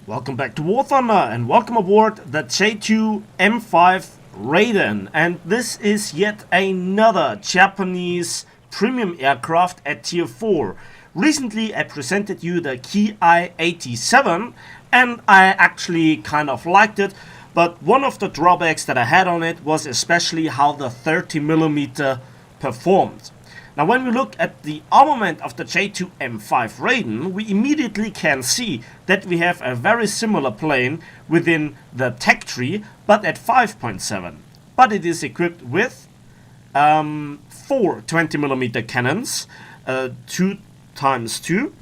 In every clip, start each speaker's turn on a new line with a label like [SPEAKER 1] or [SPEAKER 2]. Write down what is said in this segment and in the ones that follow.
[SPEAKER 1] Welcome back to War Thunder and welcome aboard the J2M5 Raiden, and this is yet another Japanese premium aircraft at tier 4. Recently I presented you the Ki-87 and I actually kind of liked it, but one of the drawbacks that I had on it was especially how the 30mm performed. Now when we look at the armament of the J2M5 Raiden, we immediately can see that we have a very similar plane within the tech tree, but at 5.7. But it is equipped with 4 20mm cannons, 2x2,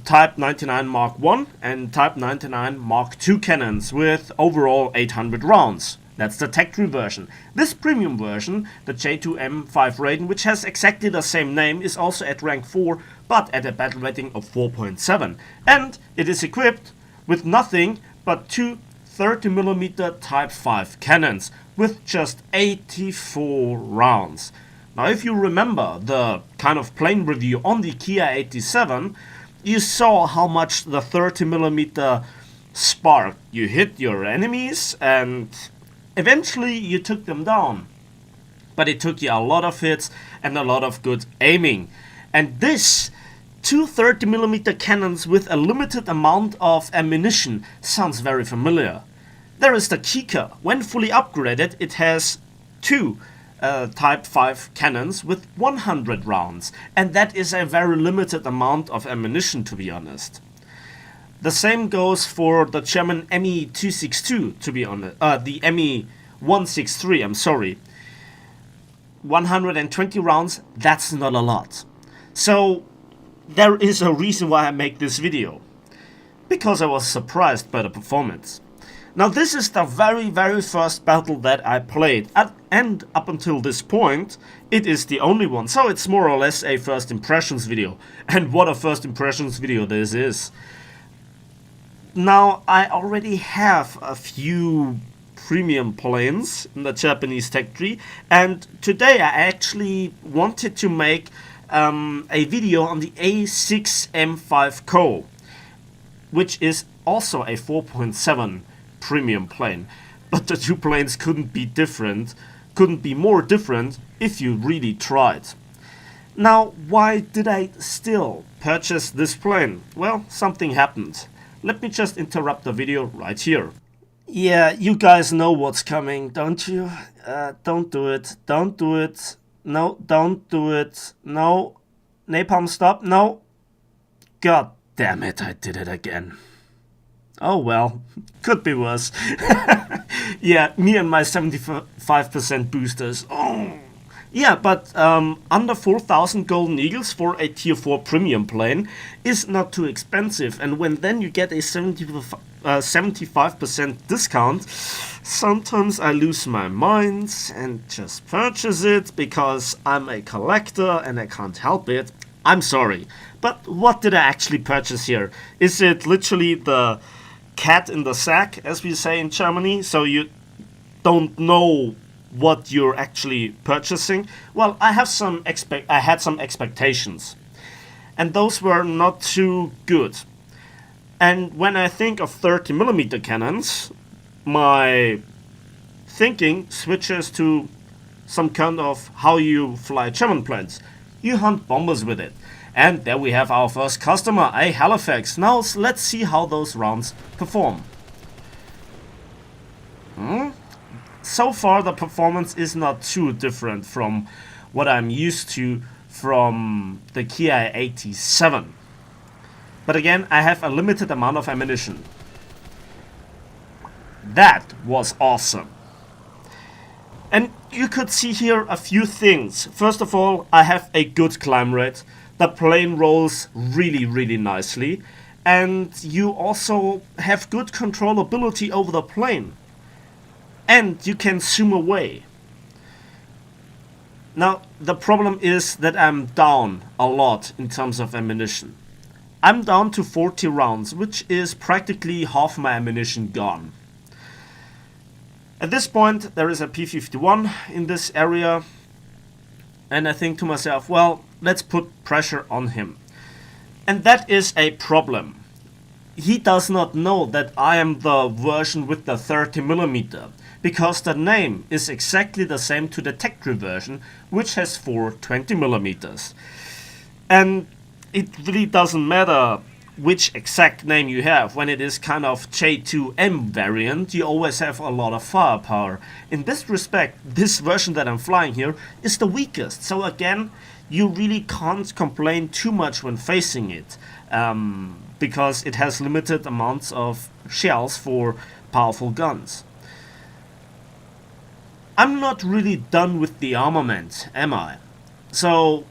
[SPEAKER 1] Type 99 Mark 1 and Type 99 Mark 2 cannons with overall 800 rounds. That's the tech tree version. This premium version, the J2M5 Raiden, which has exactly the same name, is also at rank 4, but at a battle rating of 4.7. And it is equipped with nothing but two 30mm Type 5 cannons with just 84 rounds. Now if you remember the kind of plane review on the Ki-87, you saw how much the 30mm sparked. You hit your enemies and eventually you took them down, but it took you a lot of hits and a lot of good aiming. And this two 30mm cannons with a limited amount of ammunition sounds very familiar. There is the Kika. When fully upgraded, it has two Type 5 cannons with 100 rounds, and that is a very limited amount of ammunition, to be honest. The same goes for the German Me-262, to be honest. The Me-163, I'm sorry. 120 rounds, that's not a lot. So, there is a reason why I make this video. Because I was surprised by the performance. Now, this is the very first battle that I played. And up until this point, it is the only one. So, it's more or less a first impressions video. And what a first impressions video this is. Now, I already have a few premium planes in the Japanese tech tree, and today I actually wanted to make a video on the A6M5 Co, which is also a 4.7 premium plane. But the two planes couldn't be more different if you really tried. Now, why did I still purchase this plane? Well, something happened. Let me just interrupt the video right here. Yeah, you guys know what's coming, don't you? Don't do it. Don't do it. No, don't do it. No. Napalm, stop. No. God damn it, I did it again. Oh well, could be worse. Yeah, me and my 75% boosters. Oh. Yeah, but under 4,000 golden eagles for a tier 4 premium plane is not too expensive, and when then you get a 75% discount, sometimes I lose my mind and just purchase it because I'm a collector and I can't help it. I'm sorry, but what did I actually purchase here? Is it literally the cat in the sack, as we say in Germany, so you don't know what you're actually purchasing? Well, I had some expectations, and those were not too good. And when I think of 30mm cannons, my thinking switches to some kind of how you fly German planes. You hunt bombers with it. And there we have our first customer, a Halifax. Now let's see how those rounds perform. So far the performance is not too different from what I'm used to from the Ki-87. But again, I have a limited amount of ammunition. That was awesome. And you could see here a few things. First of all, I have a good climb rate. The plane rolls really nicely. And you also have good controllability over the plane. And you can zoom away. Now, the problem is that I'm down a lot in terms of ammunition. I'm down to 40 rounds, which is practically half my ammunition gone. At this point, there is a P-51 in this area, and I think to myself, well, let's put pressure on him. And that is a problem. he does not know that I am the version with the 30mm, because the name is exactly the same to the Tech3 version, which has 4 20mm. And it really doesn't matter which exact name you have. When it is kind of J2M variant, you always have a lot of firepower. In this respect, this version that I'm flying here is the weakest. So again, you really can't complain too much when facing it, because it has limited amounts of shells for powerful guns. I'm not really done with the armament, am I? So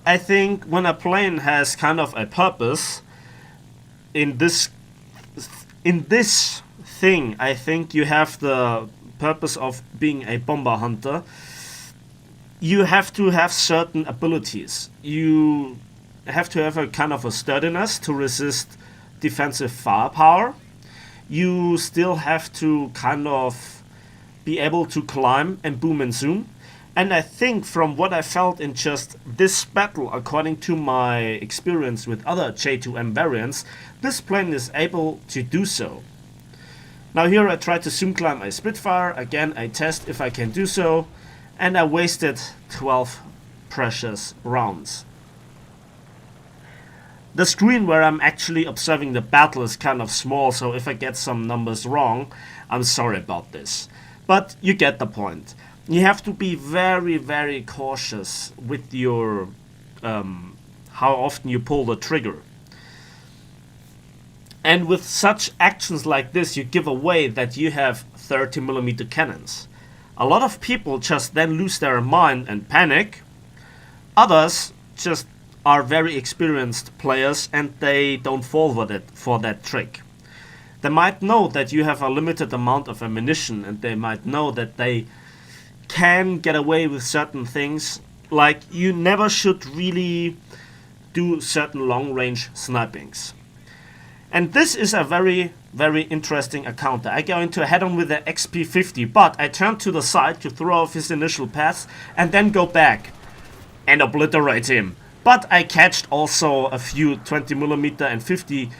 [SPEAKER 1] I think when a plane has kind of a purpose, in this thing, I think you have the purpose of being a bomber hunter. You have to have certain abilities. You have to have a kind of a sturdiness to resist defensive firepower. You still have to kind of be able to climb and boom and zoom. And I think from what I felt in just this battle, according to my experience with other J2M variants, this plane is able to do so. Now here I try to zoom climb a Spitfire. Again, I test if I can do so. And I wasted 12 precious rounds. The screen where I'm actually observing the battle is kind of small, so if I get some numbers wrong, I'm sorry about this. But you get the point. You have to be very, very cautious with your how often you pull the trigger. And with such actions like this, you give away that you have 30mm cannons. A lot of people just then lose their mind and panic. Others just are very experienced players and they don't fall for that trick. They might know that you have a limited amount of ammunition, and they might know that they can get away with certain things, like you never should really do certain long range snipings. And this is a very, very interesting encounter. I go into a head-on with the XP50, but I turn to the side to throw off his initial pass and then go back and obliterate him. But I catched also a few 20mm and 50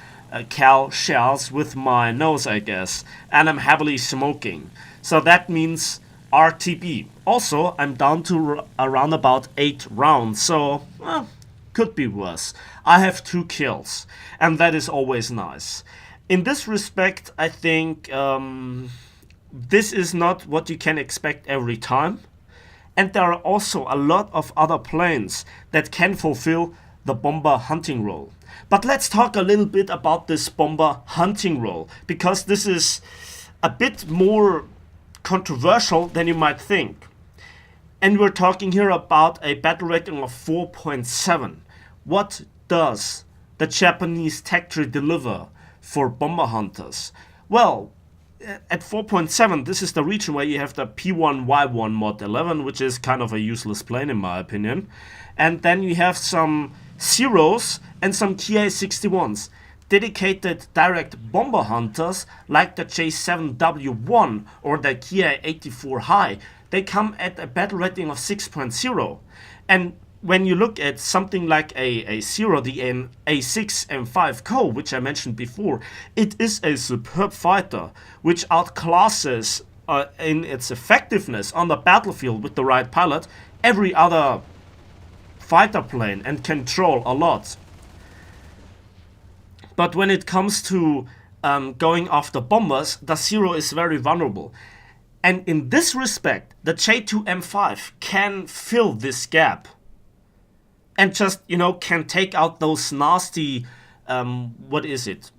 [SPEAKER 1] cal shells with my nose, I guess, and I'm heavily smoking. So that means RTB. Also, I'm down to around about 8 rounds, so could be worse. I have 2 kills, and that is always nice. In this respect, I think this is not what you can expect every time. And there are also a lot of other planes that can fulfill the bomber hunting role. But let's talk a little bit about this bomber hunting role, because this is a bit more controversial than you might think. And we're talking here about a battle rating of 4.7. What does the Japanese Tech3 deliver for bomber hunters? Well, at 4.7, this is the region where you have the P1Y1 Mod 11, which is kind of a useless plane in my opinion. And then you have some Zeros and some KA-61s. Dedicated direct bomber hunters like the J7W1 or the KA-84 High. They come at a battle rating of 6.0. And when you look at something like a Zero, the A6M5 Co, which I mentioned before, it is a superb fighter, which outclasses in its effectiveness on the battlefield with the right pilot every other fighter plane and can troll a lot. But when it comes to going after bombers, the Zero is very vulnerable. And in this respect, the J2M5 can fill this gap. And just, can take out those nasty, what is it?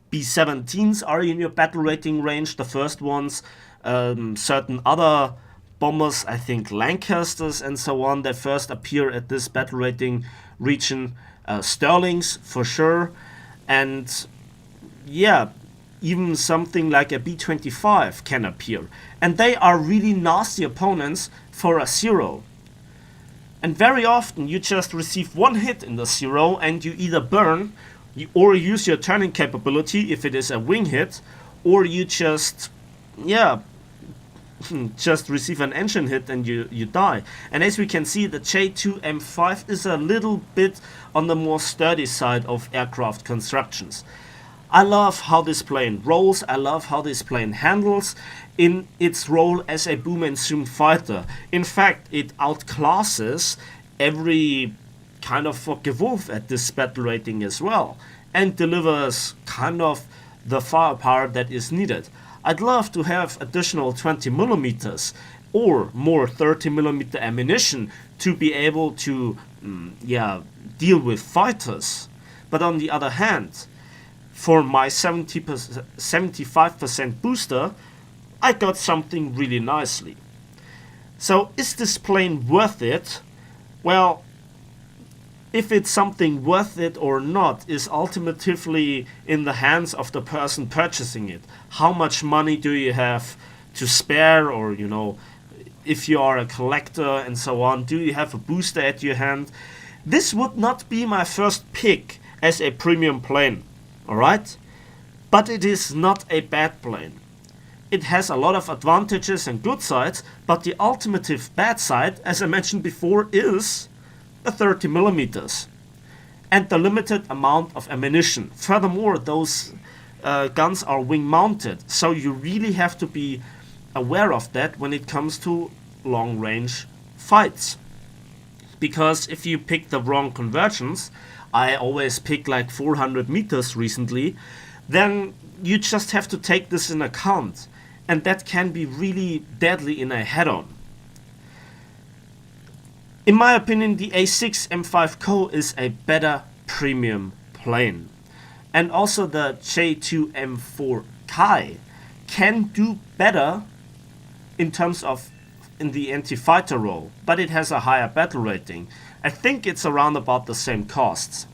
[SPEAKER 1] B-17s are in your battle rating range, the first ones. Certain other bombers, I think Lancasters and so on, that first appear at this battle rating region. Sterlings, for sure. And, yeah, even something like a B-25 can appear. And they are really nasty opponents for a Zero. And very often you just receive one hit in the Zero and you either burn or use your turning capability if it is a wing hit, or you just receive an engine hit and you die. And as we can see, the J2M5 is a little bit on the more sturdy side of aircraft constructions. I love how this plane rolls, I love how this plane handles in its role as a boom and zoom fighter. In fact, it outclasses every kind of Focke-Wulf at this battle rating as well, and delivers kind of the firepower that is needed. I'd love to have additional 20mm or more 30mm ammunition to be able to deal with fighters. But on the other hand, for my 75% booster, I got something really nicely. So is this plane worth it? Well, if it's something worth it or not is ultimately in the hands of the person purchasing it. How much money do you have to spare, or if you are a collector and so on, do you have a booster at your hand? This would not be my first pick as a premium plane, alright? But it is not a bad plane. It has a lot of advantages and good sides, but the ultimate bad side, as I mentioned before, is the 30mm and the limited amount of ammunition. Furthermore, those guns are wing mounted, so you really have to be aware of that when it comes to long range fights. Because if you pick the wrong conversions, I always pick like 400 meters recently, then you just have to take this in account, and that can be really deadly in a head-on. In my opinion, the A6M5 Co is a better premium plane. And also the J2M4 Kai can do better in terms of in the anti-fighter role, but it has a higher battle rating. I think it's around about the same costs.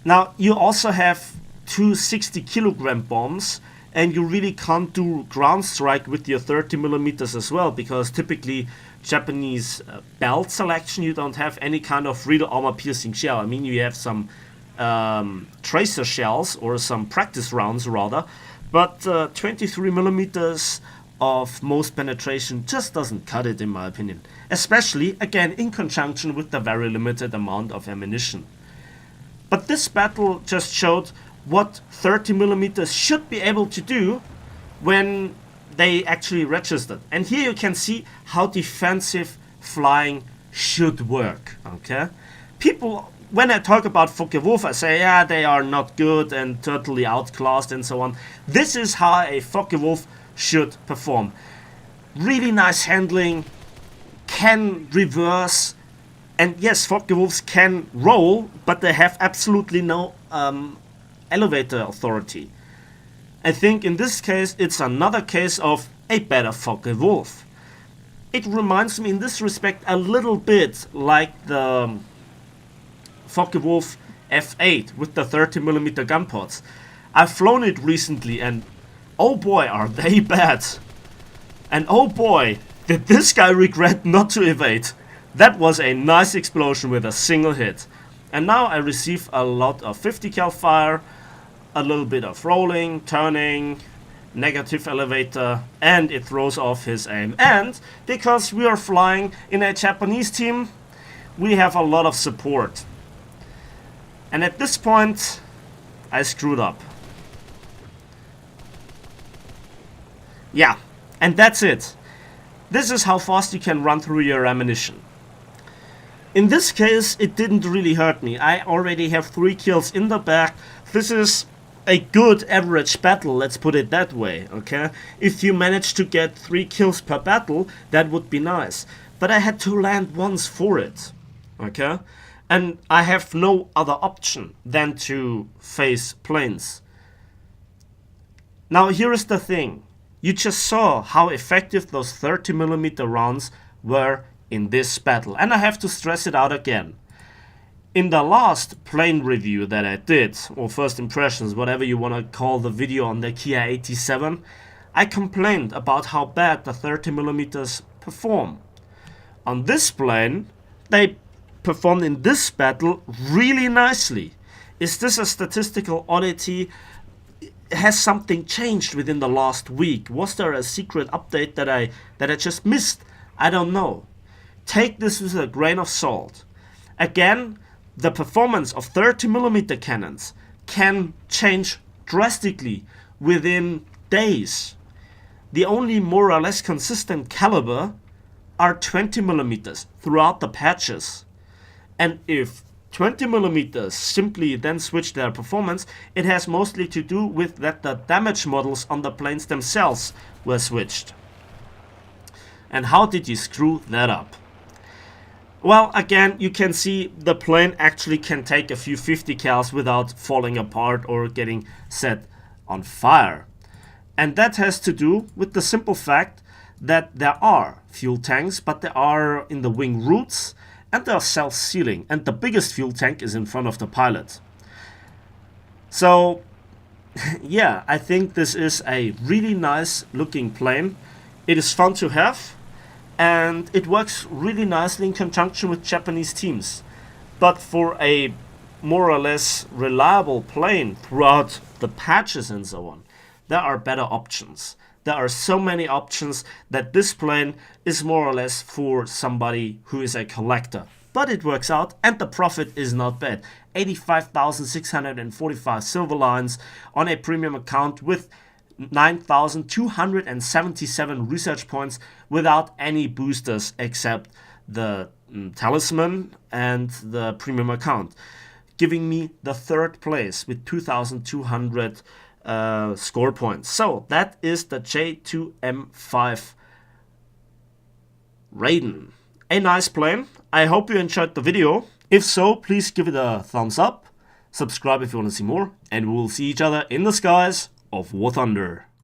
[SPEAKER 1] Now you also have two 60kg bombs, and you really can't do ground strike with your 30mm as well, because typically Japanese belt selection, you don't have any kind of real armor piercing shell. I mean, you have some tracer shells or some practice rounds rather, but 23mm of most penetration just doesn't cut it in my opinion, especially again in conjunction with the very limited amount of ammunition. But this battle just showed what 30mm should be able to do when they actually registered. And here you can see how defensive flying should work. Okay, people, when I talk about Focke-Wulf, I say, yeah, they are not good and totally outclassed and so on. This is how a Focke-Wulf should perform. Really nice handling, can reverse, and yes, Focke-Wulfs can roll, but they have absolutely no elevator authority. I think in this case it's another case of a better Focke-Wulf. It reminds me in this respect a little bit like the Focke-Wulf F8 with the 30mm gun ports. I've flown it recently and oh boy are they bad. And oh boy did this guy regret not to evade. That was a nice explosion with a single hit. And now I receive a lot of 50 cal fire, a little bit of rolling, turning, negative elevator, and it throws off his aim. And because we are flying in a Japanese team, we have a lot of support. And at this point, I screwed up. Yeah, and that's it. This is how fast you can run through your ammunition. In this case, it didn't really hurt me. I already have 3 kills in the back. This is a good average battle, let's put it that way, okay? If you manage to get 3 kills per battle, that would be nice. But I had to land once for it, okay? And I have no other option than to face planes. Now here is the thing. You just saw how effective those 30mm rounds were in this battle. And I have to stress it out again. In the last plane review that I did, or first impressions, whatever you want to call the video on the Kia 87, I complained about how bad the 30mm perform. On this plane, they performed in this battle really nicely. Is this a statistical oddity? Has something changed within the last week? Was there a secret update that I just missed? I don't know. Take this with a grain of salt. Again, the performance of 30mm cannons can change drastically within days. The only more or less consistent caliber are 20mm throughout the patches. And if 20mm simply then switch their performance, it has mostly to do with that the damage models on the planes themselves were switched. And how did you screw that up? Well, again, you can see the plane actually can take a few 50 cals without falling apart or getting set on fire. And that has to do with the simple fact that there are fuel tanks, but they are in the wing roots and they are self-sealing, and the biggest fuel tank is in front of the pilot. So yeah, I think this is a really nice looking plane. It is fun to have, and it works really nicely in conjunction with Japanese teams. But for a more or less reliable plane throughout the patches and so on, there are better options. There are so many options that this plane is more or less for somebody who is a collector. But it works out, and the profit is not bad. 85,645 silver lines on a premium account with 9,277 research points without any boosters except the talisman and the premium account, giving me the third place with 2,200 score points. So that is the J2M5 Raiden. A nice plane. I hope you enjoyed the video. If so, please give it a thumbs up, subscribe if you want to see more, and we will see each other in the skies of War Thunder.